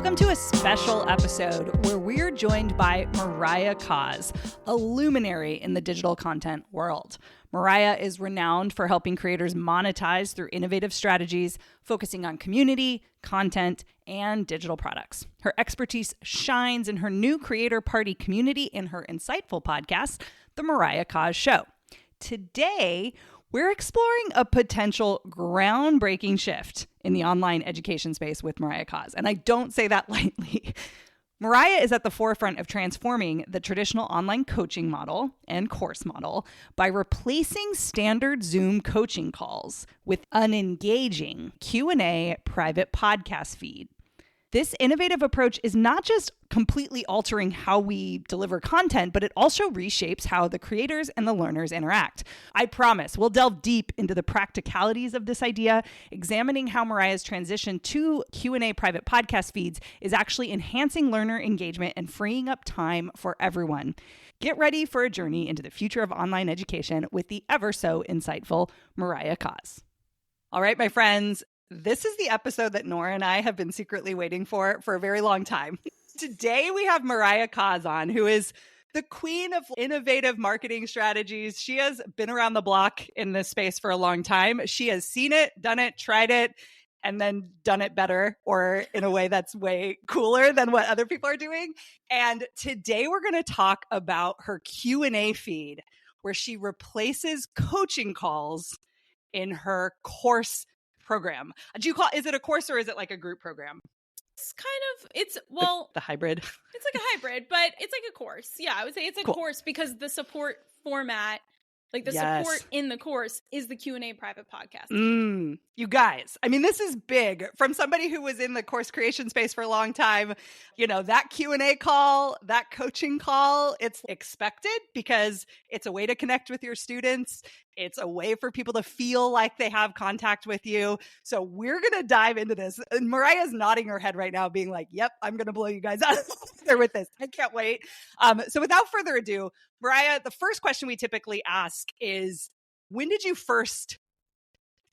Welcome to a special episode where we're joined by Mariah Coz, a luminary in the digital content world. Mariah is renowned for helping creators monetize through innovative strategies, focusing on community, content, and digital products. Her expertise shines in her new creator party community and her insightful podcast, The Mariah Coz Show. Today, we're exploring a potential groundbreaking shift in the online education space with Mariah Coz. And I don't say that lightly. Mariah is at the forefront of transforming the traditional online coaching model and course model by replacing standard Zoom coaching calls with an engaging Q&A private podcast feed. This innovative approach is not just completely altering how we deliver content, but it also reshapes how the creators and the learners interact. I promise we'll delve deep into the practicalities of this idea, examining how Mariah's transition to Q&A private podcast feeds is actually enhancing learner engagement and freeing up time for everyone. Get ready for a journey into the future of online education with the ever so insightful Mariah Coz. All right, my friends. This is the episode that Nora and I have been secretly waiting for a very long time. Today we have Mariah Coz on, who is the queen of innovative marketing strategies. She has been around the block in this space for a long time. She has seen it, done it, tried it, and then done it better or in a way that's way cooler than what other people are doing. And today we're going to talk about her Q&A feed, where she replaces coaching calls in her course program. Is it a course or is it like a group program? The hybrid. It's like a hybrid, but it's like a course. Yeah, I would say it's a course because the support format, support in the course is the Q&A private podcast. You guys, I mean, this is big. From somebody who was in the course creation space for a long time, that Q&A call, that coaching call, it's expected because it's a way to connect with your students. It's a way for people to feel like they have contact with you. So we're going to dive into this. And Mariah's nodding her head right now, being like, yep, I'm going to blow you guys out there with this. I can't wait. So without further ado, Mariah, the first question we typically ask is, when did you first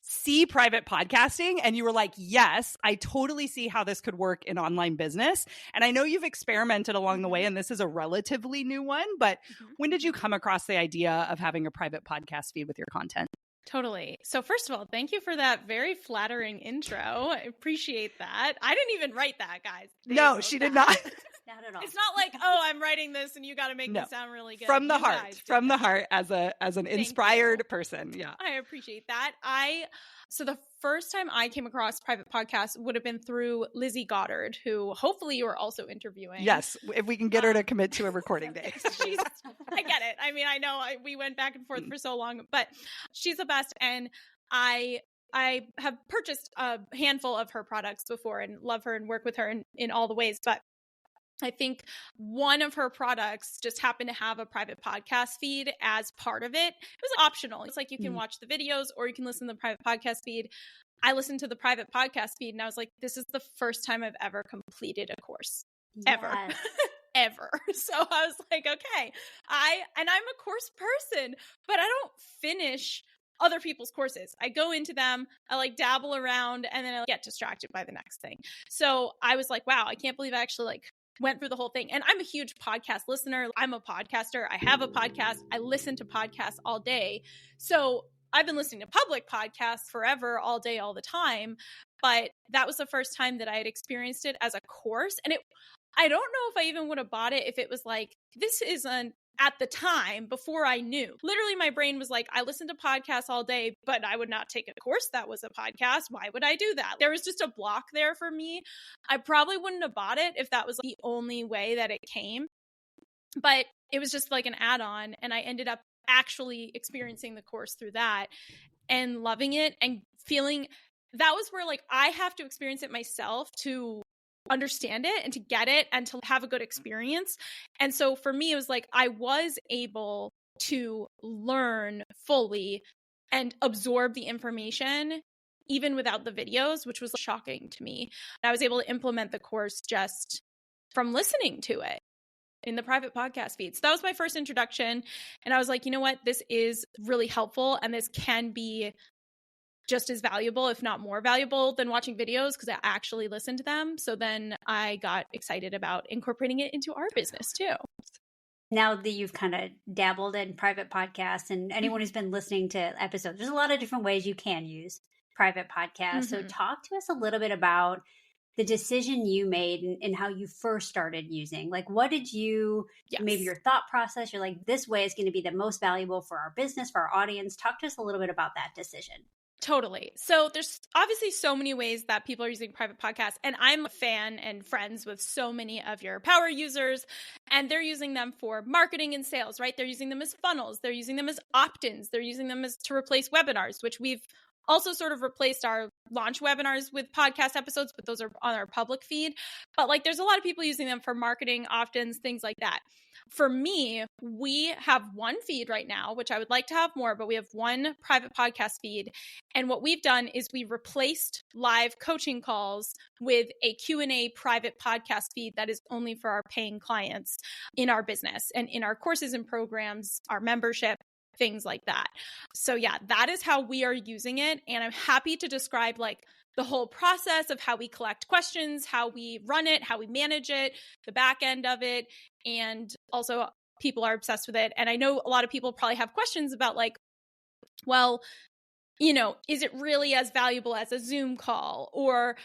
see private podcasting and you were like, yes, I totally see how this could work in online business? And I know you've experimented along the way, and this is a relatively new one, but when did you come across the idea of having a private podcast feed with your content? Totally. So first of all, thank you for that very flattering intro. I appreciate that. I didn't even write that, guys. No, she did not. Not at all. It's not like, oh, I'm writing this and you got to make it sound really good. From the heart, as an inspired person. Yeah. I appreciate that. So the first time I came across private podcasts would have been through Lizzie Goddard, who hopefully you are also interviewing. Yes, if we can get her to commit to a recording day. I get it. I mean, I know we went back and forth for so long, but she's the best. And I have purchased a handful of her products before and love her and work with her in all the ways. But I think one of her products just happened to have a private podcast feed as part of it. It was optional. It's like you can watch the videos or you can listen to the private podcast feed. I listened to the private podcast feed and I was like, this is the first time I've ever completed a course. Yes. Ever. So I was like, okay, I'm a course person, but I don't finish other people's courses. I go into them, I dabble around, and then I get distracted by the next thing. So I was like, wow, I can't believe I actually went through the whole thing. And I'm a huge podcast listener. I'm a podcaster. I have a podcast. I listen to podcasts all day. So I've been listening to public podcasts forever, all day, all the time. But that was the first time that I had experienced it as a course. And I don't know if I even would have bought it if it was this isn't at the time before I knew. Literally, my brain was like, I listen to podcasts all day, but I would not take a course that was a podcast. Why would I do that? There was just a block there for me. I probably wouldn't have bought it if that was the only way that it came. But it was just like an add-on, and I ended up actually experiencing the course through that and loving it and feeling that was where I have to experience it myself to understand it and to get it and to have a good experience. And so for me, it was I was able to learn fully and absorb the information even without the videos, which was shocking to me. I was able to implement the course just from listening to it in the private podcast feed. So that was my first introduction. And I was like, you know what? This is really helpful and this can be just as valuable, if not more valuable than watching videos because I actually listened to them. So then I got excited about incorporating it into our business too. Now that you've kind of dabbled in private podcasts, and anyone who's been listening to episodes, there's a lot of different ways you can use private podcasts. So talk to us a little bit about the decision you made and how you first started using. Like, what did you, maybe your thought process, you're like, this way is going to be the most valuable for our business, for our audience. Talk to us a little bit about that decision. Totally. So there's obviously so many ways that people are using private podcasts, and I'm a fan and friends with so many of your power users, and they're using them for marketing and sales, right? They're using them as funnels. They're using them as opt-ins. They're using them as to replace webinars, which we've also sort of replaced our launch webinars with podcast episodes, but those are on our public feed. But like, there's a lot of people using them for marketing, opt-ins, things like that. For me, we have one feed right now, which I would like to have more, but we have one private podcast feed. And what we've done is we replaced live coaching calls with a Q&A private podcast feed that is only for our paying clients in our business and in our courses and programs, our membership, things like that. So yeah, that is how we are using it. And I'm happy to describe like the whole process of how we collect questions, how we run it, how we manage it, the back end of it. And also people are obsessed with it. And I know a lot of people probably have questions about like, well, you know, is it really as valuable as a Zoom call? Or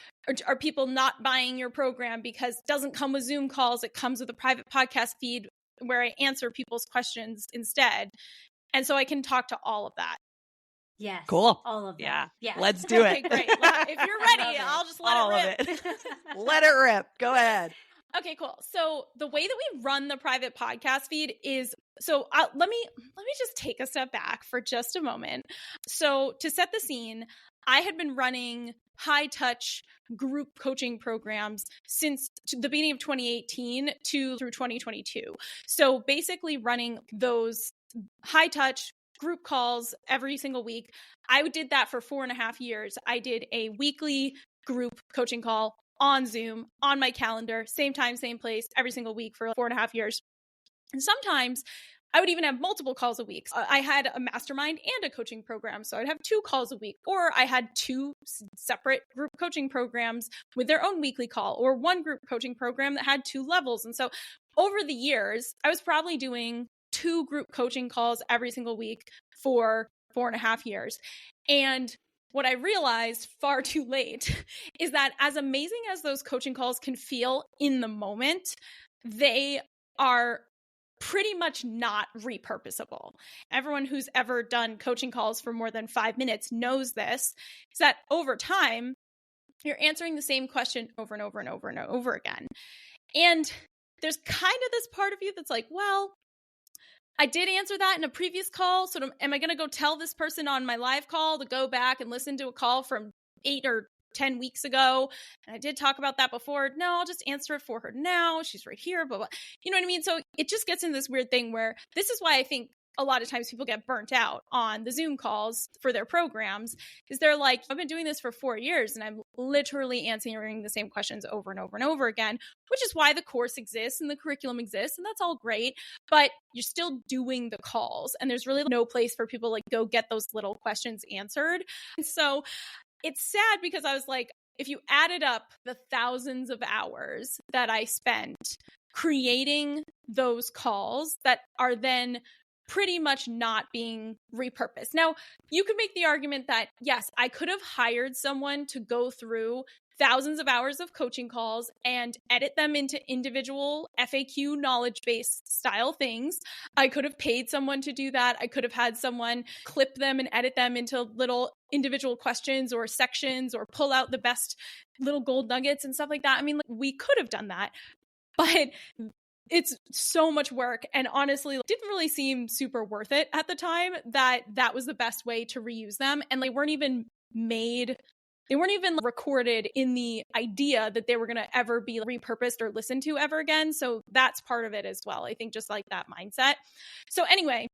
are people not buying your program because it doesn't come with Zoom calls? It comes with a private podcast feed where I answer people's questions instead. And so I can talk to all of that. Yes. Cool. All of that. Yeah. Yes. Let's do it. Okay, great. If you're ready, I'll just let all it rip. of it. Let it rip. Go ahead. Okay, cool. So the way that we run the private podcast feed is, let me just take a step back for just a moment. So to set the scene, I had been running high touch group coaching programs since the beginning of 2018 through 2022. So basically running those high touch group calls every single week. I did that for 4.5 years. I did a weekly group coaching call on Zoom, on my calendar, same time, same place, every single week for 4.5 years. And sometimes I would even have multiple calls a week. I had a mastermind and a coaching program. So I'd have 2 calls a week, or I had 2 separate group coaching programs with their own weekly call, or one group coaching program that had 2 levels. And so over the years, I was probably doing 2 group coaching calls every single week for 4.5 years. And what I realized far too late is that as amazing as those coaching calls can feel in the moment, they are pretty much not repurposable. Everyone who's ever done coaching calls for more than 5 minutes knows this, is that over time, you're answering the same question over and over and over and over again. And there's kind of this part of you that's like, well, I did answer that in a previous call. So am I going to go tell this person on my live call to go back and listen to a call from 8 or 10 weeks ago? And I did talk about that before. No, I'll just answer it for her now. She's right here, blah, blah. You know what I mean? So it just gets into this weird thing where this is why I think a lot of times people get burnt out on the Zoom calls for their programs, is they're like, I've been doing this for 4 years and I'm literally answering the same questions over and over and over again, which is why the course exists and the curriculum exists. And that's all great, but you're still doing the calls and there's really no place for people to like go get those little questions answered. And so it's sad because I was like, if you added up the thousands of hours that I spent creating those calls that are then pretty much not being repurposed. Now, you could make the argument that, yes, I could have hired someone to go through thousands of hours of coaching calls and edit them into individual FAQ knowledge base style things. I could have paid someone to do that. I could have had someone clip them and edit them into little individual questions or sections or pull out the best little gold nuggets and stuff like that. I mean, we could have done that, but it's so much work. And honestly, it didn't really seem super worth it at the time that was the best way to reuse them. And they weren't even recorded in the idea that they were going to ever be repurposed or listened to ever again. So that's part of it as well. I think just like that mindset. So anyway,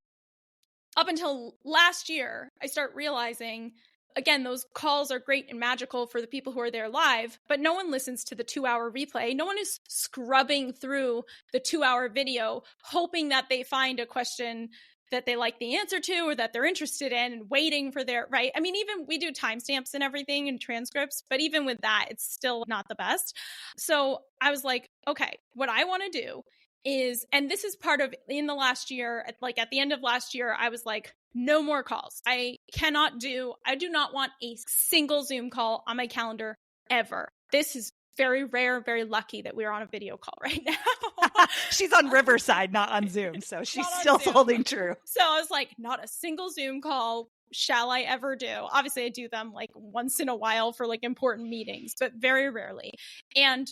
up until last year, I start realizing, again, those calls are great and magical for the people who are there live, but no one listens to the 2-hour replay. No one is scrubbing through the 2-hour video, hoping that they find a question that they like the answer to or that they're interested in and waiting for their, right? I mean, even we do timestamps and everything and transcripts, but even with that, it's still not the best. So I was like, okay, what I want to do is, and this is part of in the last year, like at the end of last year, I was like, no more calls. I do not want a single Zoom call on my calendar ever. This is very rare, very lucky that we're on a video call right now. She's on Riverside, not on Zoom. So she's still holding true. So I was like, not a single Zoom call shall I ever do. Obviously, I do them like once in a while for like important meetings, but very rarely. And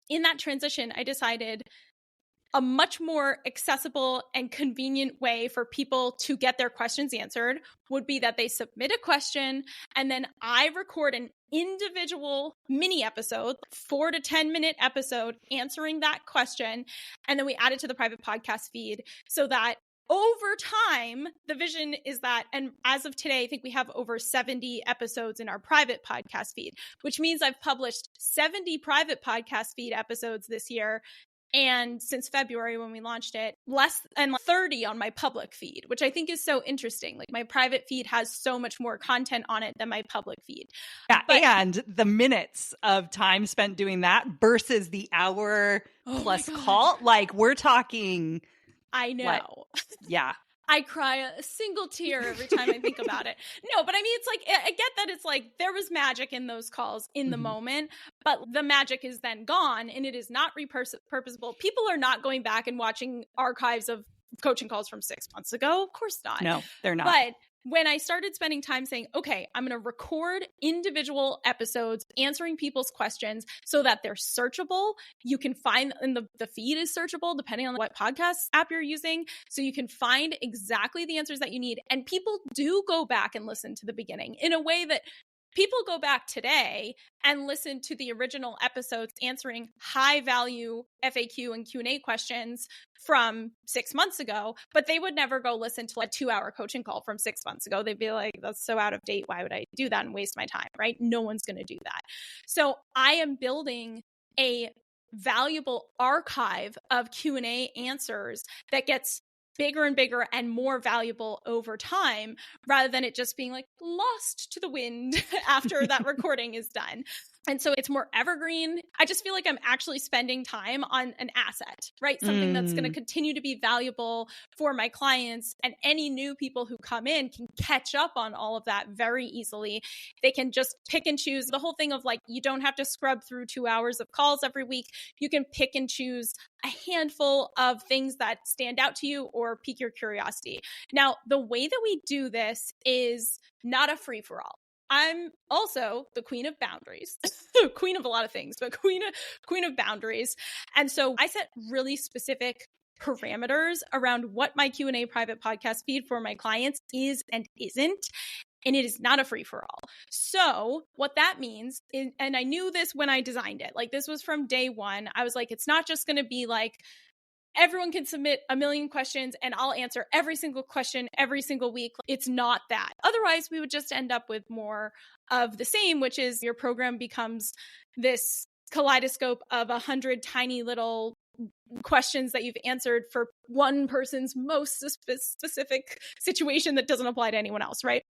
in that transition, I decided a much more accessible and convenient way for people to get their questions answered would be that they submit a question and then I record an individual mini episode, 4 to 10 minute episode answering that question. And then we add it to the private podcast feed so that over time, the vision is that, and as of today, I think we have over 70 episodes in our private podcast feed, which means I've published 70 private podcast feed episodes this year. And since February when we launched it, less than 30 on my public feed, which I think is so interesting. Like my private feed has so much more content on it than my public feed. Yeah, and the minutes of time spent doing that versus the hour plus call, like we're talking. I know. Yeah. I cry a single tear every time I think about it. No, but I mean, it's like, I get that it's like there was magic in those calls in the moment, but the magic is then gone and it is not repurposable. People are not going back and watching archives of coaching calls from 6 months ago. Of course not. No, they're not. But when I started spending time saying, okay, I'm going to record individual episodes answering people's questions so that they're searchable. You can find, and the feed is searchable depending on what podcast app you're using. So you can find exactly the answers that you need. And people do go back and listen to the beginning in a way that people go back today and listen to the original episodes answering high value FAQ and Q&A questions from 6 months ago, but they would never go listen to a 2-hour coaching call from 6 months ago. They'd be like, that's so out of date. Why would I do that and waste my time, right? No one's going to do that. So I am building a valuable archive of Q&A answers that gets bigger and bigger and more valuable over time, rather than it just being like lost to the wind after that recording is done. And so it's more evergreen. I just feel like I'm actually spending time on an asset, right? Something that's going to continue to be valuable for my clients, and any new people who come in can catch up on all of that very easily. They can just pick and choose. The whole thing of like, you don't have to scrub through 2 hours of calls every week. You can pick and choose a handful of things that stand out to you or pique your curiosity. Now, the way that we do this is not a free-for-all. I'm also the queen of boundaries, queen of a lot of things, but queen of boundaries. And so I set really specific parameters around what my Q&A private podcast feed for my clients is and isn't. And it is not a free for all. So what that means is, and I knew this when I designed it, like this was from day one. I was like, it's not just going to be like, everyone can submit 1 million questions and I'll answer every single question every single week. It's not that. Otherwise, we would just end up with more of the same, which is your program becomes this kaleidoscope of 100 tiny little questions that you've answered for one person's most specific situation that doesn't apply to anyone else, right?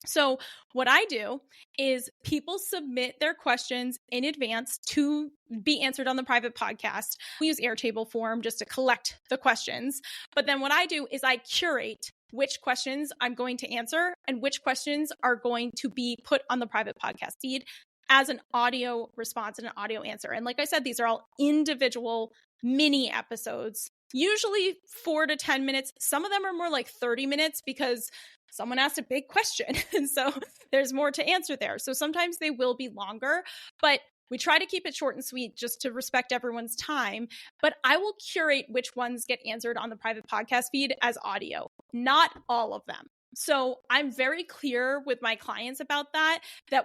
So what I do is people submit their questions in advance to be answered on the private podcast. We use Airtable form just to collect the questions. But then what I do is I curate which questions I'm going to answer and which questions are going to be put on the private podcast feed as an audio response and an audio answer. And like I said, these are all individual mini episodes, usually 4 to 10 minutes. Some of them are more like 30 minutes because someone asked a big question. And so there's more to answer there. So sometimes they will be longer, but we try to keep it short and sweet just to respect everyone's time. But I will curate which ones get answered on the private podcast feed as audio, not all of them. So I'm very clear with my clients about that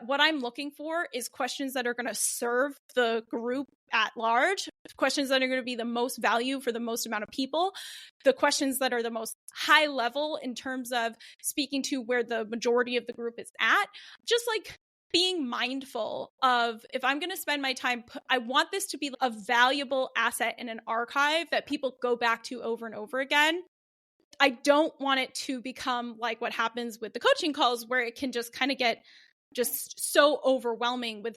what I'm looking for is questions that are going to serve the group at large, questions that are going to be the most value for the most amount of people, the questions that are the most high level in terms of speaking to where the majority of the group is at, just like being mindful of, if I'm going to spend my time, I want this to be a valuable asset in an archive that people go back to over and over again. I don't want it to become like what happens with the coaching calls, where it can just kind of get just so overwhelming with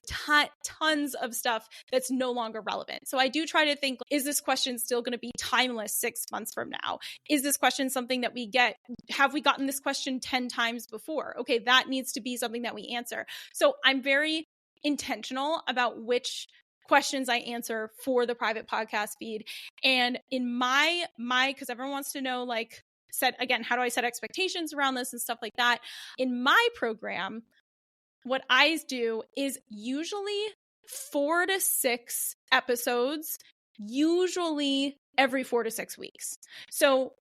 tons of stuff that's no longer relevant. So I do try to think, is this question still going to be timeless 6 months from now? Is this question something that we get? Have we gotten this question 10 times before? Okay, that needs to be something that we answer. So I'm very intentional about which questions I answer for the private podcast feed. And in my, because everyone wants to know, like, how do I set expectations around this and stuff like that? In my program, what I do is usually 4 to 6 episodes, usually every 4 to 6 weeks. So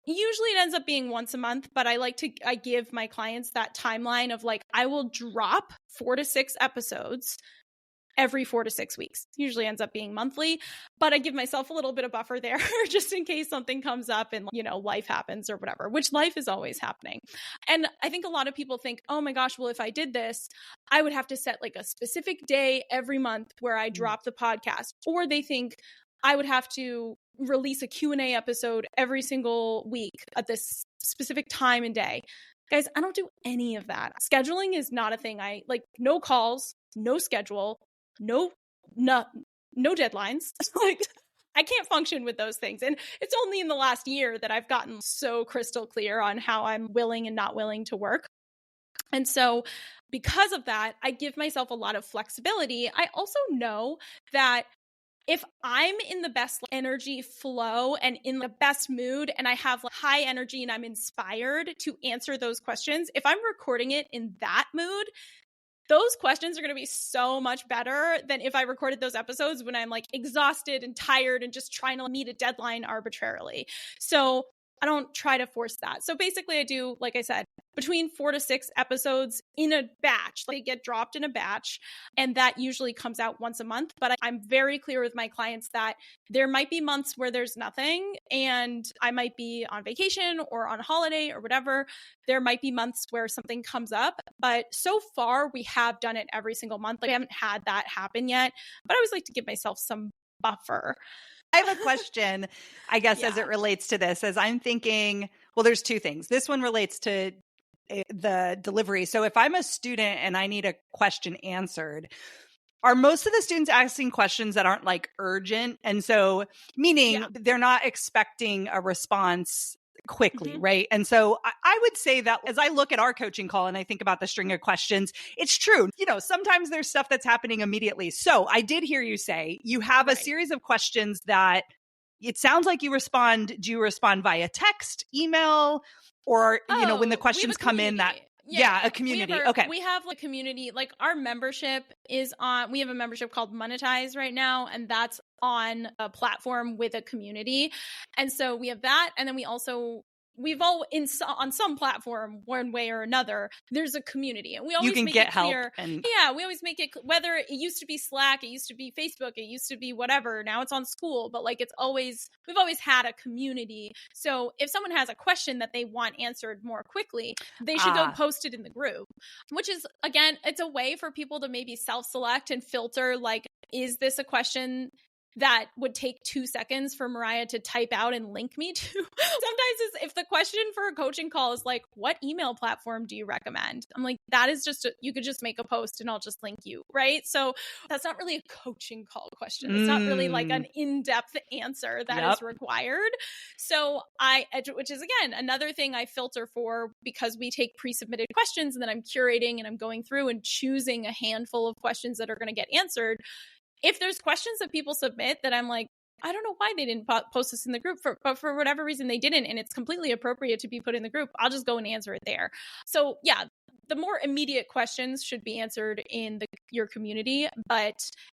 usually it ends up being once a month, but I give my clients that timeline of like, I will drop 4 to 6 episodes every 4 to 6 weeks. Usually ends up being monthly, but I give myself a little bit of buffer there just in case something comes up and, life happens or whatever, which life is always happening. And I think a lot of people think, oh my gosh, well, if I did this, I would have to set like a specific day every month where I drop the podcast. Or they think I would have to release a Q&A episode every single week at this specific time and day. Guys, I don't do any of that. Scheduling is not a thing. I like no calls, no schedule, no deadlines. Like, I can't function with those things. And it's only in the last year that I've gotten so crystal clear on how I'm willing and not willing to work. And so because of that, I give myself a lot of flexibility. I also know that if I'm in the best energy flow and in the best mood and I have high energy and I'm inspired to answer those questions, if I'm recording it in that mood, those questions are going to be so much better than if I recorded those episodes when I'm like exhausted and tired and just trying to meet a deadline arbitrarily. So I don't try to force that. So basically I do, like I said, between 4 to 6 episodes in a batch. They get dropped in a batch, and that usually comes out once a month. But I'm very clear with my clients that there might be months where there's nothing and I might be on vacation or on holiday or whatever. There might be months where something comes up, but so far we have done it every single month. Like, I haven't had that happen yet, but I always like to give myself some buffer. I have a question, I guess, as it relates to this, as I'm thinking, well, there's 2 things. This one relates to the delivery. So if I'm a student and I need a question answered, are most of the students asking questions that aren't like urgent? And so meaning they're not expecting a response quickly, right? And so I would say that as I look at our coaching call and I think about the string of questions, it's true. Sometimes there's stuff that's happening immediately. So I did hear you say you have a series of questions that it sounds like you respond. Do you respond via text, email, or, when the questions come in that... Yeah, a community. Okay. We have a community, like our membership is on, we have a membership called Monetize right now, and that's on a platform with a community. And so we have that. And then on some platform, one way or another, there's a community, and we always make it clear. We always make it, whether it used to be Slack, it used to be Facebook, it used to be whatever. Now it's on School, but like we've always had a community. So if someone has a question that they want answered more quickly, they should go post it in the group, which is, again, it's a way for people to maybe self-select and filter, like, is this a question that would take 2 seconds for Mariah to type out and link me to? Sometimes if the question for a coaching call is like, what email platform do you recommend? I'm like, that is just, you could just make a post and I'll just link you, right? So that's not really a coaching call question. It's not really like an in-depth answer that is required. So which is, again, another thing I filter for, because we take pre-submitted questions and then I'm curating and I'm going through and choosing a handful of questions that are going to get answered. If there's questions that people submit that I'm like, I don't know why they didn't post this in the group, but for whatever reason they didn't, and it's completely appropriate to be put in the group, I'll just go and answer it there. So yeah, the more immediate questions should be answered in your community,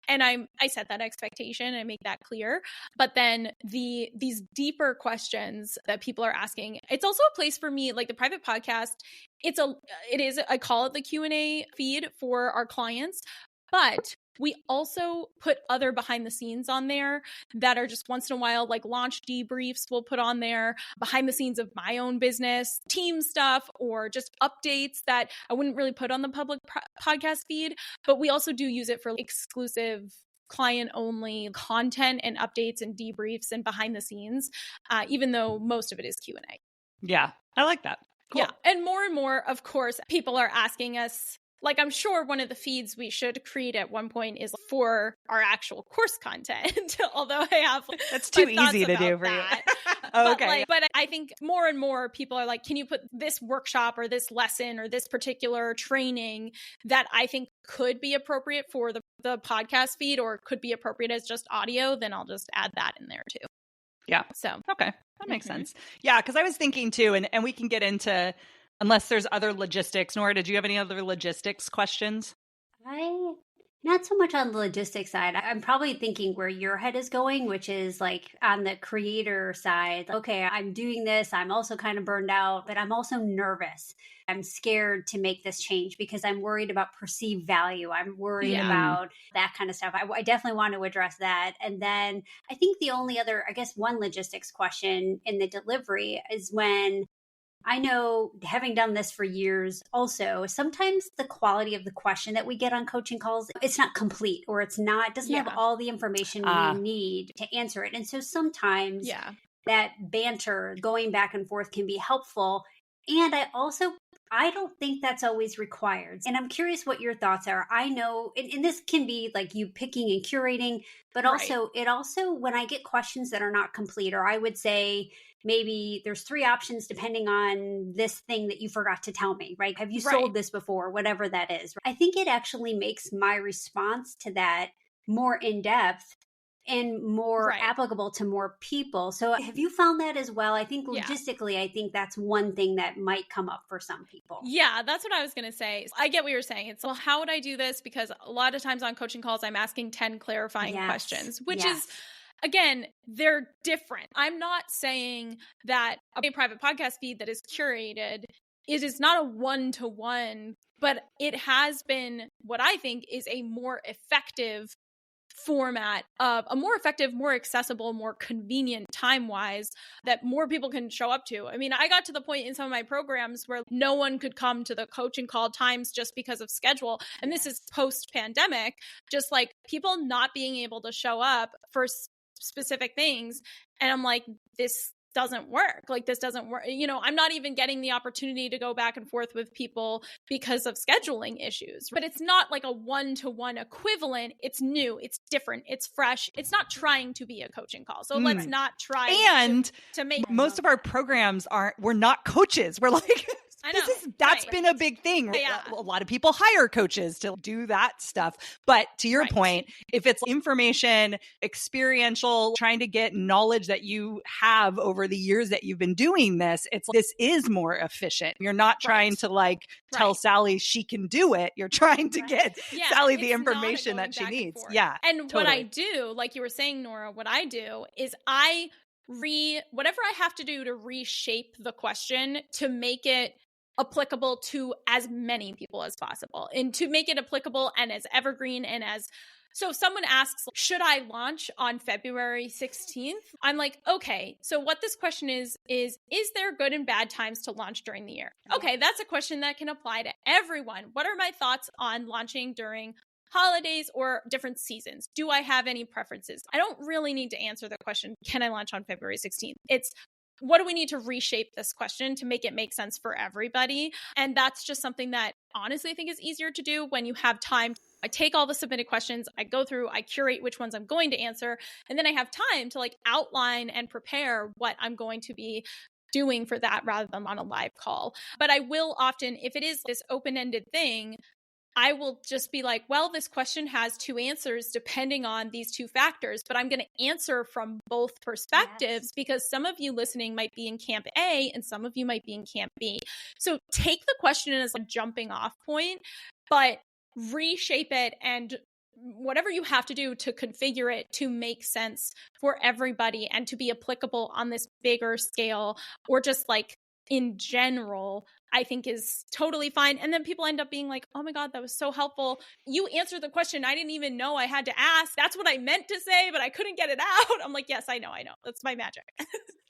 and I set that expectation, I make that clear. But then these deeper questions that people are asking, it's also a place for me, like the private podcast. I call it the Q&A feed for our clients, but we also put other behind the scenes on there that are just once in a while, like launch debriefs we'll put on there, behind the scenes of my own business, team stuff, or just updates that I wouldn't really put on the public podcast feed. But we also do use it for exclusive client-only content and updates and debriefs and behind the scenes, even though most of it is Q&A. Yeah, I like that. Cool. Yeah. And more, of course, people are asking us, like, I'm sure one of the feeds we should create at one point is for our actual course content, although I have that's too my easy to do for that. you. Okay. But I think more and more people are like, can you put this workshop or this lesson or this particular training that I think could be appropriate for the podcast feed or could be appropriate as just audio? Then I'll just add that in there too. Yeah. So, okay. That makes sense. Yeah. Cause I was thinking too, and we can get into, unless there's other logistics. Nora, did you have any other logistics questions? Not so much on the logistics side. I'm probably thinking where your head is going, which is like on the creator side. Okay, I'm doing this. I'm also kind of burned out, but I'm also nervous. I'm scared to make this change because I'm worried about perceived value. I'm worried about that kind of stuff. I definitely want to address that. And then I think the only other, I guess, one logistics question in the delivery is when I know, having done this for years also, sometimes the quality of the question that we get on coaching calls, it's not complete or doesn't have all the information we need to answer it. And so sometimes that banter going back and forth can be helpful. And I don't think that's always required. And I'm curious what your thoughts are. I know, and this can be like you picking and curating, but also when I get questions that are not complete, or I would say, maybe there's 3 options depending on this thing that you forgot to tell me, right? Have you sold this before? Whatever that is. I think it actually makes my response to that more in-depth and more applicable to more people. So have you found that as well? I think logistically, I think that's one thing that might come up for some people. Yeah, that's what I was going to say. I get what you're saying. It's, well, how would I do this? Because a lot of times on coaching calls, I'm asking 10 clarifying questions, which is, again, they're different. I'm not saying that a private podcast feed that is curated, it is not a one-to-one, but it has been what I think is a more effective format of a more effective, more accessible, more convenient time-wise that more people can show up to. I mean, I got to the point in some of my programs where no one could come to the coaching call times just because of schedule. And this is post-pandemic, just like people not being able to show up for specific things. And I'm like, this doesn't work. Like, this doesn't work. You know, I'm not even getting the opportunity to go back and forth with people because of scheduling issues. But it's not like a one-to-one equivalent. It's new. It's different. It's fresh. It's not trying to be a coaching call. So let's not try to make most of our programs we're not coaches. We're like, I know. That's been a big thing. Yeah. A lot of people hire coaches to do that stuff. But to your point, if it's information, experiential, trying to get knowledge that you have over the years that you've been doing this is more efficient. You're not trying to tell Sally she can do it. You're trying to get Sally the information that she needs. Yeah. And what I do, like you were saying, Nora, what I do is whatever I have to do to reshape the question to make it applicable to as many people as possible, and to make it applicable and as evergreen and as, so if someone asks, should I launch on February 16th? I'm like, okay, so what this question is there good and bad times to launch during the year? Okay, that's a question that can apply to everyone. What are my thoughts on launching during holidays or different seasons? Do I have any preferences? I don't really need to answer the question, can I launch on February 16th? It's, what do we need to reshape this question to make it make sense for everybody? And that's just something that honestly I think is easier to do when you have time. I take all the submitted questions, I go through, I curate which ones I'm going to answer, and then I have time to outline and prepare what I'm going to be doing for that rather than on a live call. But I will often, if it is this open-ended thing, I will just be like, well, this question has 2 answers depending on these 2 factors, but I'm going to answer from both perspectives because some of you listening might be in camp A and some of you might be in camp B. So take the question as a jumping off point, but reshape it and whatever you have to do to configure it to make sense for everybody and to be applicable on this bigger scale, or just in general I think is totally fine. And then people end up being like, oh my God, that was so helpful. You answered the question I didn't even know I had to ask. That's what I meant to say, but I couldn't get it out. I'm like, yes, I know. That's my magic.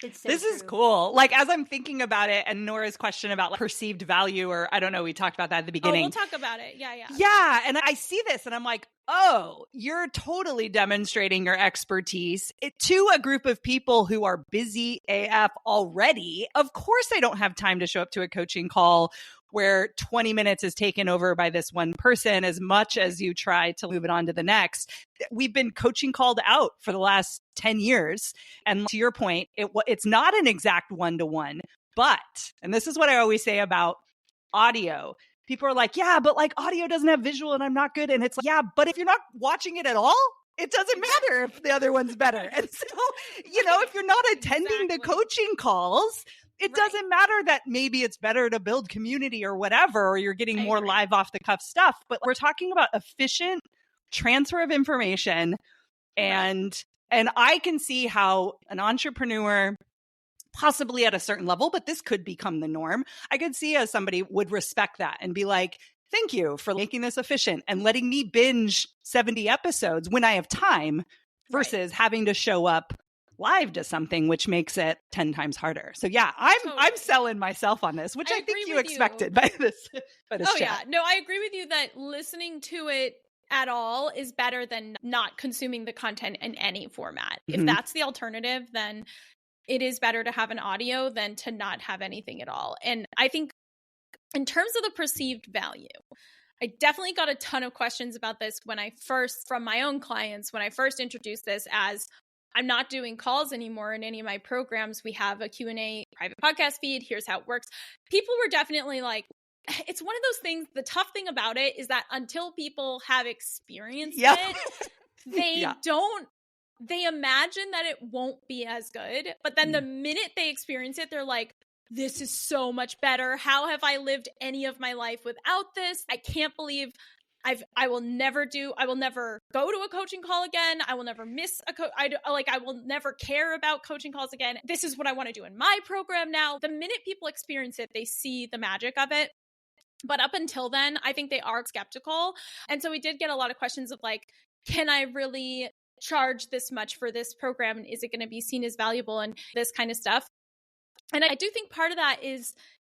It's so this true. is cool. Like, as I'm thinking about it, and Nora's question about like, perceived value, or I don't know, we talked about that at the beginning. Oh, we'll talk about it. Yeah. Yeah. And I see this and I'm like, oh, you're totally demonstrating your expertise to a group of people who are busy AF already. Of course, I don't have time to show up to a coaching call where 20 minutes is taken over by this one person as much as you try to move it on to the next. We've been coaching called out for the last 10 years. And to your point, it's not an exact one-to-one, but, and this is what I always say about audio, people are like, yeah, but like audio doesn't have visual and I'm not good. And it's like, yeah, but if you're not watching it at all, it doesn't matter if the other one's better. And so, if you're not attending the coaching calls, it doesn't matter that maybe it's better to build community or whatever, or you're getting more live off the cuff stuff. But we're talking about efficient transfer of information. And I can see how an entrepreneur, possibly at a certain level, but this could become the norm. I could see as somebody would respect that and be like, thank you for making this efficient and letting me binge 70 episodes when I have time versus having to show up live to something, which makes it 10 times harder. So yeah, I'm selling myself on this, which I think you expected by this chat. Yeah. No, I agree with you that listening to it at all is better than not consuming the content in any format. Mm-hmm. If that's the alternative, then it is better to have an audio than to not have anything at all. And I think in terms of the perceived value, I definitely got a ton of questions about this from my own clients, when I first introduced this as I'm not doing calls anymore in any of my programs. We have a Q&A private podcast feed. Here's how it works. People were definitely like, it's one of those things. The tough thing about it is that until people have experienced it, they imagine that it won't be as good. But then the minute they experience it, they're like, this is so much better. How have I lived any of my life without this? I can't believe I will never go to a coaching call again. I will never miss I will never care about coaching calls again. This is what I want to do in my program now. The minute people experience it, they see the magic of it. But up until then, I think they are skeptical. And so we did get a lot of questions of like, can I really charge this much for this program? And is it going to be seen as valuable and this kind of stuff? And I do think part of that is,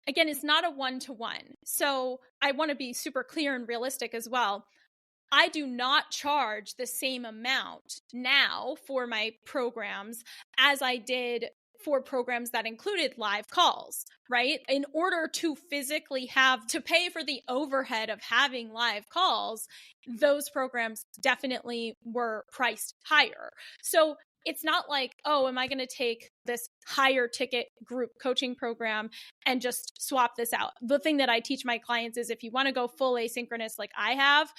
again, it's not a one-to-one. So I want to be super clear and realistic as well. I do not charge the same amount now for my programs as I did for programs that included live calls, right? In order to physically have to pay for the overhead of having live calls, those programs definitely were priced higher. So it's not like, oh, am I going to take this higher ticket group coaching program and just swap this out? The thing that I teach my clients is if you want to go full asynchronous like I have,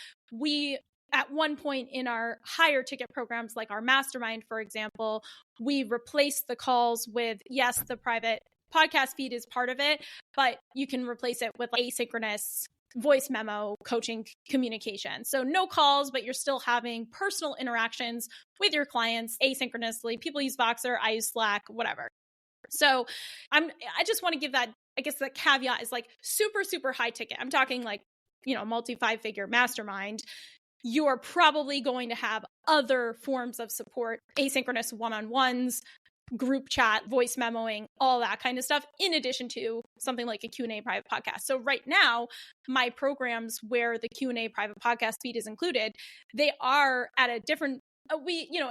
at one point in our higher ticket programs, like our mastermind, for example, we replaced the calls with, yes, the private podcast feed is part of it, but you can replace it with asynchronous voice memo coaching communication. So no calls, but you're still having personal interactions with your clients asynchronously. People use Voxer, I use Slack, whatever. So I just want to give that, I guess the caveat is like super, super high ticket. I'm talking like, multi 5-figure mastermind. You are probably going to have other forms of support, asynchronous one-on-ones, group chat, voice memoing, all that kind of stuff, in addition to something like a Q&A private podcast. So right now, my programs where the Q&A private podcast feed is included, they are at a different,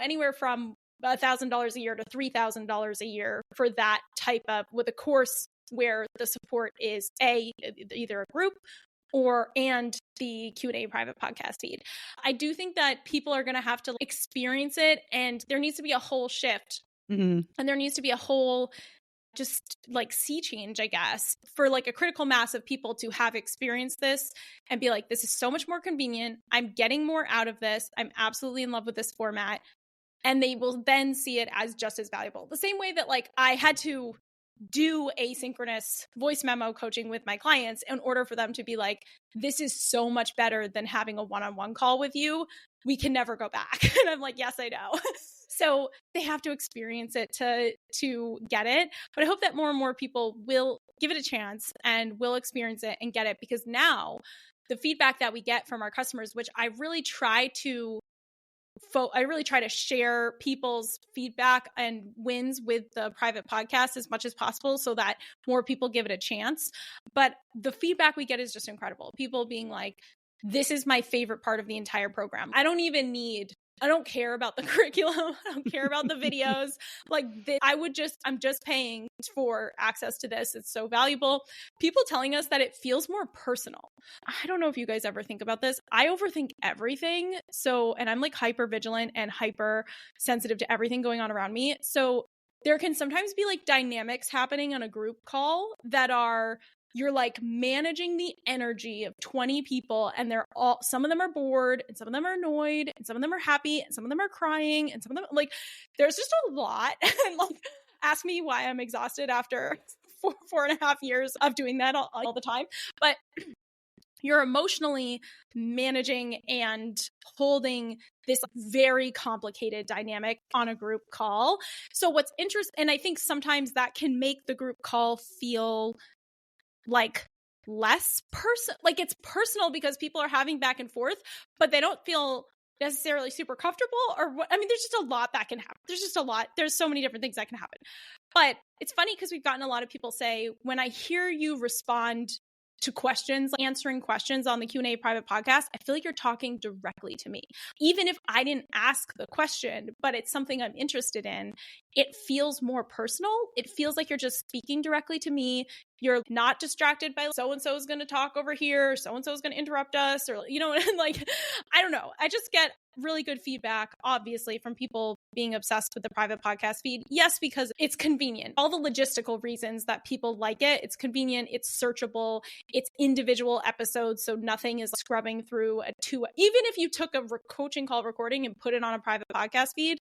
anywhere from $1,000 a year to $3,000 a year for that type of, with a course where the support is either a group and the Q&A private podcast feed. I do think that people are going to have to experience it, and there needs to be a whole shift. Mm-hmm. And there needs to be a whole just like sea change, I guess, for like a critical mass of people to have experienced this and be like, this is so much more convenient. I'm getting more out of this. I'm absolutely in love with this format. And they will then see it as just as valuable. The same way that like I had to do asynchronous voice memo coaching with my clients in order for them to be like, this is so much better than having a one-on-one call with you. We can never go back. And I'm like, yes, I know. So they have to experience it to get it. But I hope that more and more people will give it a chance and we'll experience it and get it. Because now the feedback that we get from our customers, which I really try to share people's feedback and wins with the private podcast as much as possible so that more people give it a chance. But the feedback we get is just incredible. People being like, this is my favorite part of the entire program. I don't care about the curriculum. I don't care about the videos. I'm just paying for access to this. It's so valuable. People telling us that it feels more personal. I don't know if you guys ever think about this. I overthink everything. And I'm like hyper vigilant and hyper sensitive to everything going on around me. So there can sometimes be like dynamics happening on a group call that you're like managing the energy of 20 people and some of them are bored and some of them are annoyed and some of them are happy and some of them are crying and some of them like, there's just a lot. And like, ask me why I'm exhausted after 4.5 years of doing that all the time. But you're emotionally managing and holding this very complicated dynamic on a group call. So what's interesting, and I think sometimes that can make the group call feel like less like it's personal because people are having back and forth, but they don't feel necessarily super comfortable or what. I mean, there's just a lot that can happen. There's so many different things that can happen. But it's funny because we've gotten a lot of people say, when I hear you respond to questions, answering questions on the Q&A private podcast, I feel like you're talking directly to me. Even if I didn't ask the question, but it's something I'm interested in, it feels more personal. It feels like you're just speaking directly to me. You're not distracted by so-and-so is going to talk over here, or so-and-so is going to interrupt us, or, like, I don't know. I just get really good feedback, obviously, from people being obsessed with the private podcast feed. Yes, because it's convenient. All the logistical reasons that people like it. It's convenient. It's searchable. It's individual episodes. So nothing is scrubbing through even if you took a coaching call recording and put it on a private podcast feed,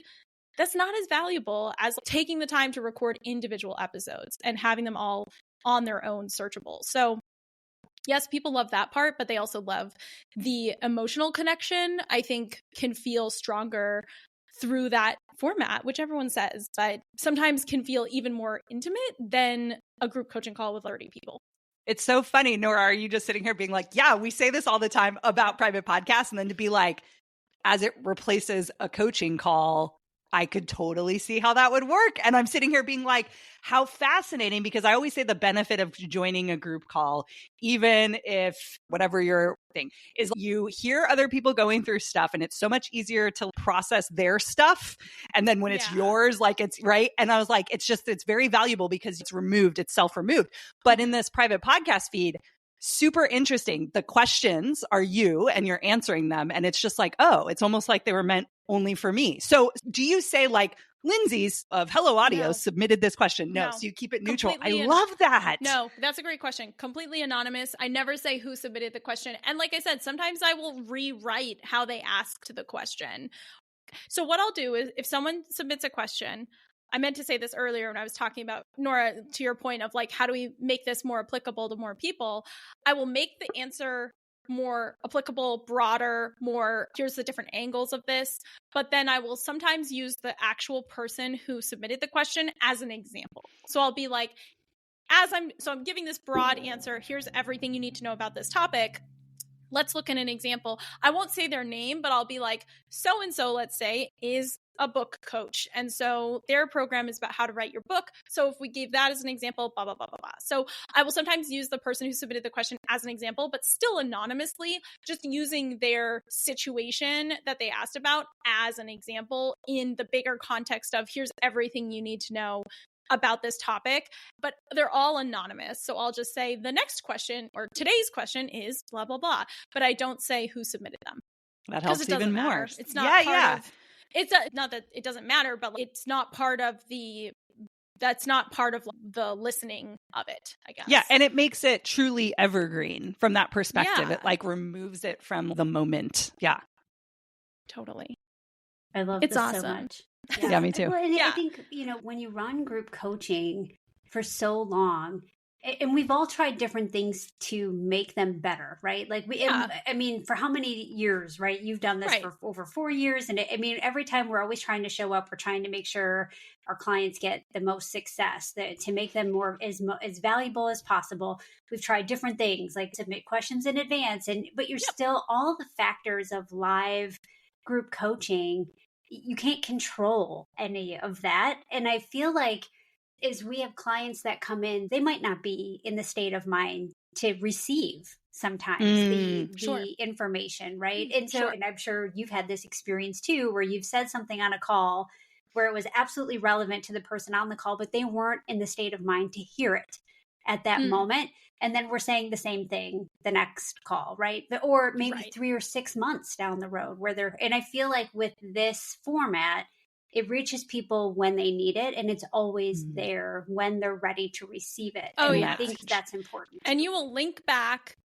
that's not as valuable as taking the time to record individual episodes and having them all on their own searchable. So yes, people love that part, but they also love the emotional connection, I think, can feel stronger through that format, which everyone says, but sometimes can feel even more intimate than a group coaching call with 30 people. It's so funny, Nora, are you just sitting here being like, yeah, we say this all the time about private podcasts, and then to be like, as it replaces a coaching call, I could totally see how that would work. And I'm sitting here being like, how fascinating, because I always say the benefit of joining a group call, even if whatever your thing is, you hear other people going through stuff and it's so much easier to process their stuff. And then when it's yours, like it's right. And I was like, it's very valuable because it's self-removed. But in this private podcast feed, super interesting. The questions are you and you're answering them. And it's just like, oh, it's almost like they were meant only for me. So do you say like Lindsay's of Hello Audio submitted this question? No. So you keep it neutral. I love that. No, that's a great question. Completely anonymous. I never say who submitted the question. And like I said, sometimes I will rewrite how they asked the question. So what I'll do is if someone submits a question, I meant to say this earlier when I was talking about, Nora, to your point of like, how do we make this more applicable to more people? I will make the answer more applicable, broader, here's the different angles of this. But then I will sometimes use the actual person who submitted the question as an example. So I'll be like, I'm giving this broad answer. Here's everything you need to know about this topic. Let's look at an example. I won't say their name, but I'll be like, so-and-so, let's say, is a book coach. And so their program is about how to write your book. So if we gave that as an example, blah, blah, blah, blah, blah. So I will sometimes use the person who submitted the question as an example, but still anonymously, just using their situation that they asked about as an example in the bigger context of here's everything you need to know about this topic, but they're all anonymous. So I'll just say the next question or today's question is blah, blah, blah, but I don't say who submitted them. That helps even more. It's not part of, not that it doesn't matter, but it's not part of that's not part of the listening of it, I guess. Yeah. And it makes it truly evergreen from that perspective. It like removes it from the moment. Yeah. Totally. I love this so much. Yeah, me too. Well, and I think, when you run group coaching for so long, And we've all tried different things to make them better, right? Like I mean, for how many years, right? You've done this for over 4 years. And I mean, every time we're always trying to show up, we're trying to make sure our clients get the most success, to make them more as valuable as possible. We've tried different things like submit questions in advance, but you're still all the factors of live group coaching. You can't control any of that. And I feel like is we have clients that come in, they might not be in the state of mind to receive sometimes the information, right? And so, and I'm sure you've had this experience too, where you've said something on a call where it was absolutely relevant to the person on the call, but they weren't in the state of mind to hear it at that moment. And then we're saying the same thing the next call, right? Or maybe 3 or 6 months down the road and I feel like with this format, it reaches people when they need it, and it's always there when they're ready to receive it. I think that's important. And you will link back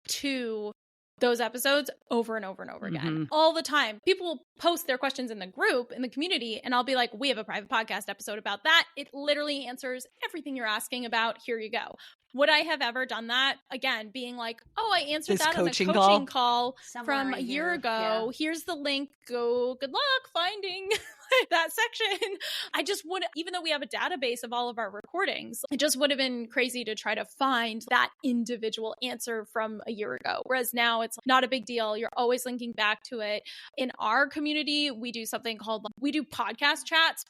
to those episodes over and over and over again all the time. People will post their questions in the group, in the community, and I'll be like, we have a private podcast episode about that. It literally answers everything you're asking about. Here you go. Would I have ever done that? Again, being like, oh, I answered that on a coaching call from a year ago. Yeah. Here's the link. Go. Good luck finding that section. I just would, even though we have a database of all of our recordings, it just would have been crazy to try to find that individual answer from a year ago. Whereas now it's not a big deal. You're always linking back to it. In our community, we do something called, we do podcast chats,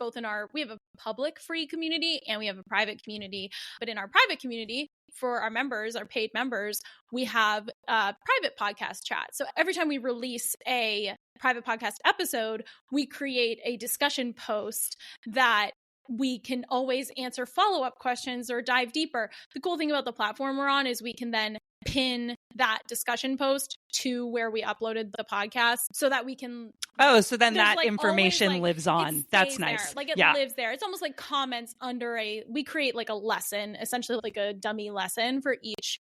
we have a public free community and we have a private community. But in our private community, for our members, our paid members, we have a private podcast chat. So every time we release a private podcast episode, we create a discussion post that we can always answer follow-up questions or dive deeper. The cool thing about the platform we're on is we can then pin that discussion post to where we uploaded the podcast so that we can... Oh, so then that information lives on. That's nice. There. It lives there. It's almost like comments under we create like a lesson, essentially like a dummy lesson for each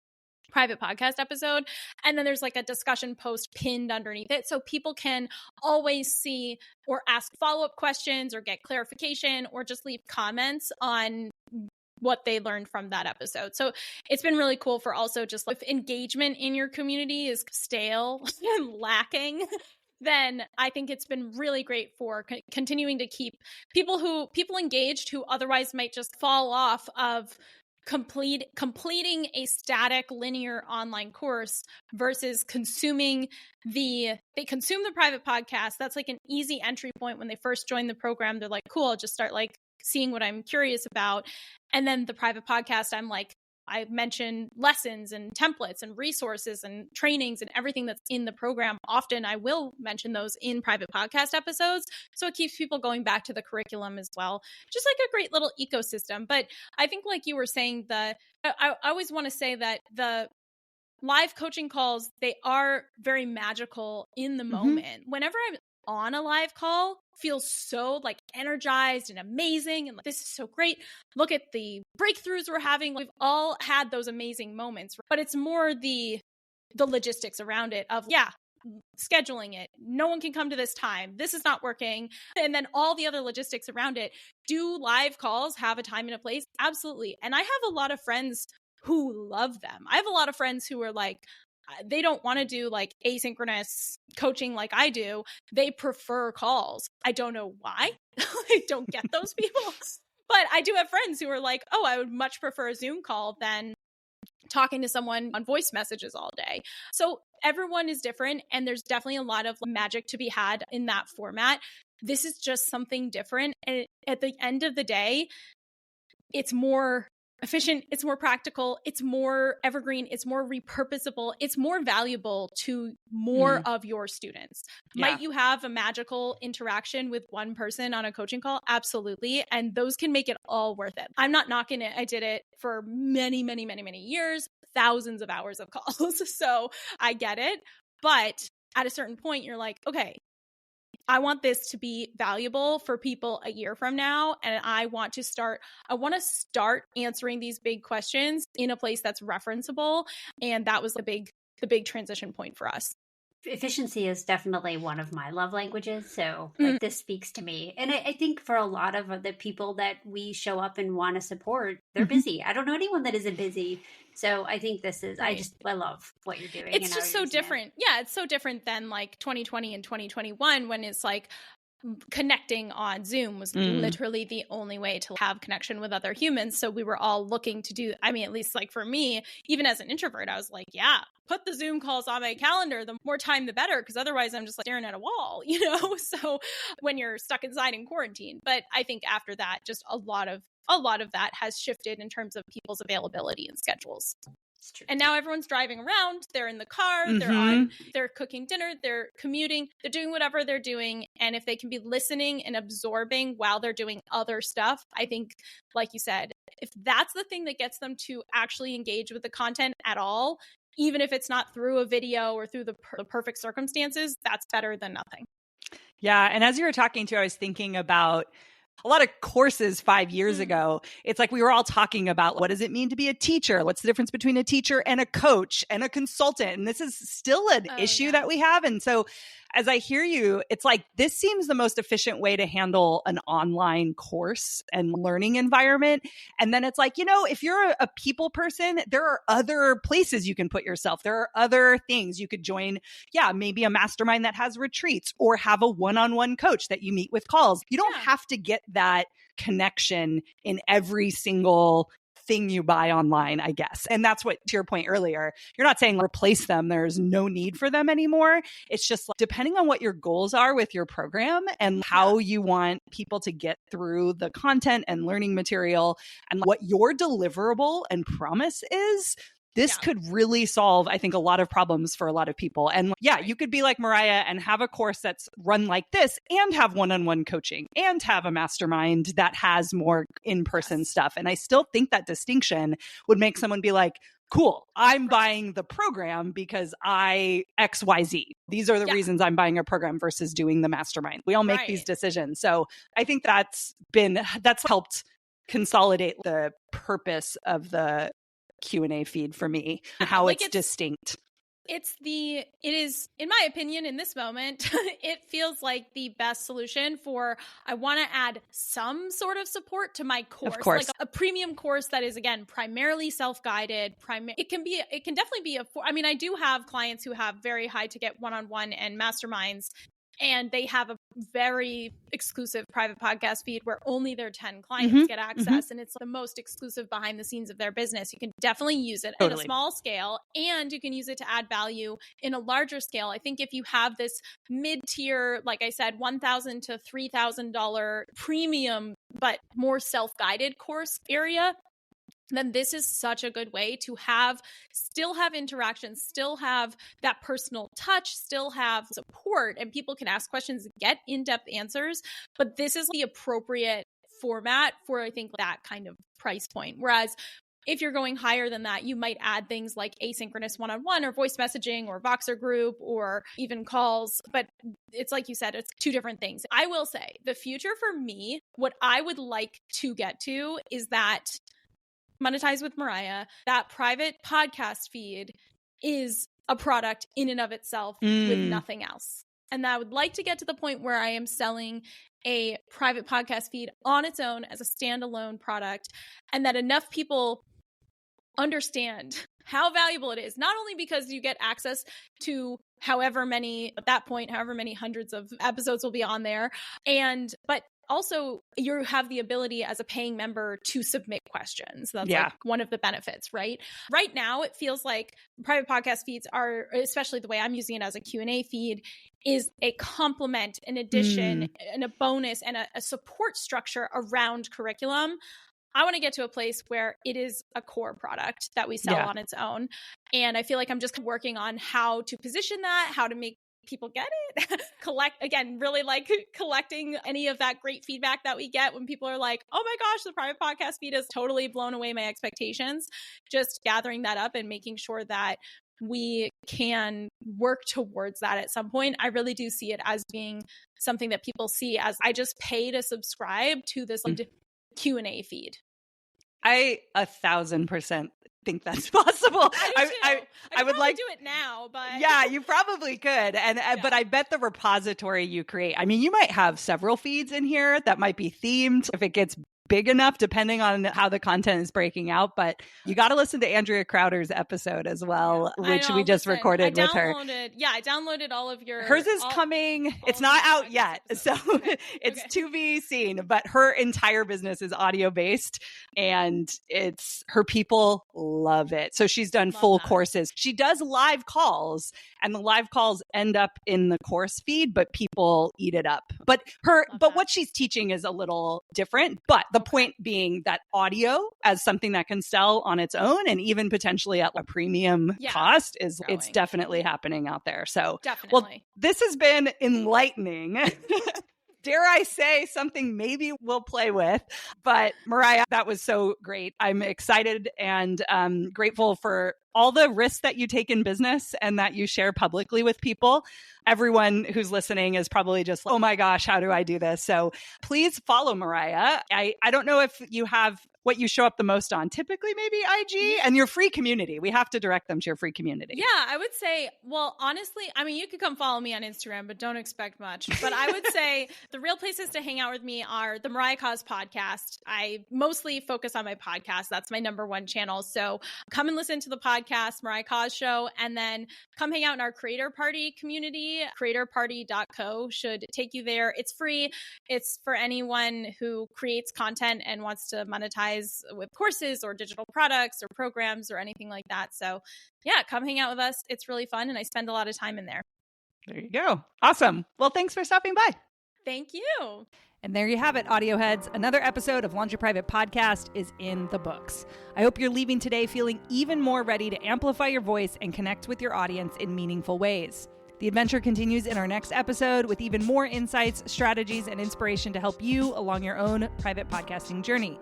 private podcast episode. And then there's like a discussion post pinned underneath it. So people can always see or ask follow-up questions or get clarification or just leave comments on what they learned from that episode. So it's been really cool for also just if engagement in your community is stale and lacking, then I think it's been really great for continuing to keep people engaged who otherwise might just fall off of completing a static linear online course versus they consume the private podcast. That's like an easy entry point when they first join the program. They're like, cool, I'll just start like seeing what I'm curious about. And then the private podcast, I mention lessons and templates and resources and trainings and everything that's in the program. Often I will mention those in private podcast episodes. So it keeps people going back to the curriculum as well. Just like a great little ecosystem. But I think like you were saying, I always want to say that the live coaching calls, they are very magical in the moment. Whenever I'm on a live call, feels so like energized and amazing and like, this is so great. Look at the breakthroughs we're having. We've all had those amazing moments, but it's more the logistics around it of scheduling it. No one can come to this time. This is not working. And then all the other logistics around it. Do live calls have a time and a place? Absolutely. And I have a lot of friends who love them. I have a lot of friends who are like, they don't want to do like asynchronous coaching like I do. They prefer calls. I don't know why. I don't get those people. But I do have friends who are like, oh, I would much prefer a Zoom call than talking to someone on voice messages all day. So everyone is different. And there's definitely a lot of magic to be had in that format. This is just something different. And at the end of the day, it's more efficient, it's more practical, it's more evergreen, it's more repurposable, it's more valuable to more of your students. Might you have a magical interaction with one person on a coaching call? Absolutely. And those can make it all worth it. I'm not knocking it. I did it for many, many, many, many years, thousands of hours of calls. So I get it. But at a certain point, you're like, okay, I want this to be valuable for people a year from now. And I want to start answering these big questions in a place that's referenceable. And that was the big transition point for us. efficiency is definitely one of my love languages. So like this speaks to me. And I think for a lot of the people that we show up and want to support, they're busy. I don't know anyone that isn't busy. So I think this is, Right. I love what you're doing. It's just so different. Yeah, it's so different than like 2020 and 2021 when it's like connecting on Zoom was literally the only way to have connection with other humans. So we were all looking to do, I mean, at least like for me, even as an introvert, I was like, yeah, put the Zoom calls on my calendar. The more time, the better. Because otherwise I'm just like staring at a wall, you know? So when you're stuck inside in quarantine. But I think after that, just a lot of that has shifted in terms of people's availability and schedules. And now everyone's driving around, they're in the car, they're cooking dinner, they're commuting, they're doing whatever they're doing. And if they can be listening and absorbing while they're doing other stuff, I think, like you said, if that's the thing that gets them to actually engage with the content at all, even if it's not through a video or through the perfect circumstances, that's better than nothing. Yeah. And as you were talking to, I was thinking about a lot of courses 5 years ago. It's like we were all talking about what does it mean to be a teacher? What's the difference between a teacher and a coach and a consultant? And this is still an issue that we have. And so as I hear you, it's like this seems the most efficient way to handle an online course and learning environment. And then it's like, you know, if you're a people person, there are other places you can put yourself. There are other things you could join. Yeah, maybe a mastermind that has retreats or have a one-on-one coach that you meet with calls. You don't have to get that connection in every single thing you buy online, I guess. And that's what, to your point earlier, you're not saying replace them. There's no need for them anymore. It's just like, depending on what your goals are with your program and how you want people to get through the content and learning material and what your deliverable and promise is, this could really solve, I think, a lot of problems for a lot of people. And yeah, you could be like Mariah and have a course that's run like this and have one-on-one coaching and have a mastermind that has more in-person stuff. And I still think that distinction would make someone be like, cool, I'm buying the program because I XYZ. These are the reasons I'm buying a program versus doing the mastermind. We all make these decisions. So I think that's helped consolidate the purpose of the Q&A feed for me, how like it's distinct. It is, in my opinion, in this moment, it feels like the best solution for, I want to add some sort of support to my course. Of course. Like a premium course that is, again, primarily self-guided. It can definitely be I do have clients who have very high ticket one-on-one and masterminds, and they have a very exclusive private podcast feed where only their 10 clients get access. And it's the most exclusive behind the scenes of their business. You can definitely use it at a small scale, and you can use it to add value in a larger scale. I think if you have this mid-tier, like I said, $1,000 to $3,000 premium, but more self-guided course area, then this is such a good way to still have interactions, still have that personal touch, still have support, and people can ask questions, get in-depth answers. But this is the appropriate format for, I think, that kind of price point. Whereas if you're going higher than that, you might add things like asynchronous one-on-one or voice messaging or Voxer group or even calls. But it's like you said, it's two different things. I will say the future for me, what I would like to get to is that Monetize with Mariah, that private podcast feed is a product in and of itself with nothing else. And I would like to get to the point where I am selling a private podcast feed on its own as a standalone product, and that enough people understand how valuable it is, not only because you get access to however many hundreds of episodes will be on there, but also you have the ability as a paying member to submit questions. That's like one of the benefits, right? Right now, it feels like private podcast feeds are, especially the way I'm using it as a Q&A feed, is a complement, an addition, and a bonus, and a support structure around curriculum. I want to get to a place where it is a core product that we sell on its own. And I feel like I'm just working on how to position that, how to make people get it, really like collecting any of that great feedback that we get when people are like, oh my gosh, the private podcast feed has totally blown away my expectations. Just gathering that up and making sure that we can work towards that at some point. I really do see it as being something that people see as, I just pay to subscribe to this Q&A feed. I 1,000% think that's possible. I would like to do it now, but yeah, you probably could. And but I bet the repository you create, I mean, you might have several feeds in here that might be themed if it gets big enough, depending on how the content is breaking out. But you got to listen to Andrea Crowder's episode as well, which we just recorded with her. Yeah, I downloaded all of your. Hers is coming. It's not out yet, so it's to be seen. But her entire business is audio based, and her people love it. So she's done full courses. She does live calls, and the live calls end up in the course feed, but people eat it up. But what she's teaching is a little different. But the point being that audio as something that can sell on its own and even potentially at a premium cost it's definitely happening out there. So well, this has been enlightening. Dare I say something maybe we'll play with. But Mariah, that was so great. I'm excited and grateful for all the risks that you take in business and that you share publicly with people. Everyone who's listening is probably just, oh my gosh, how do I do this? So please follow Mariah. I don't know if you have what you show up the most on, typically maybe IG and your free community. We have to direct them to your free community. Yeah, I would say, well, honestly, I mean, you could come follow me on Instagram, but don't expect much. But I would say the real places to hang out with me are the Mariah Coz podcast. I mostly focus on my podcast. That's my number one channel. So come and listen to the podcast, Mariah Coz Show, and then come hang out in our Creator Party community. Creatorparty.co should take you there. It's free. It's for anyone who creates content and wants to monetize with courses or digital products or programs or anything like that. So yeah, come hang out with us. It's really fun. And I spend a lot of time in there. There you go. Awesome. Well, thanks for stopping by. Thank you. And there you have it, audio heads. Another episode of Launch Your Private Podcast is in the books. I hope you're leaving today feeling even more ready to amplify your voice and connect with your audience in meaningful ways. The adventure continues in our next episode with even more insights, strategies, and inspiration to help you along your own private podcasting journey.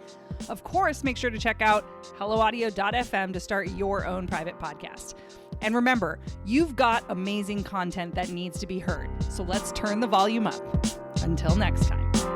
Of course, make sure to check out helloaudio.fm to start your own private podcast. And remember, you've got amazing content that needs to be heard. So let's turn the volume up. Until next time.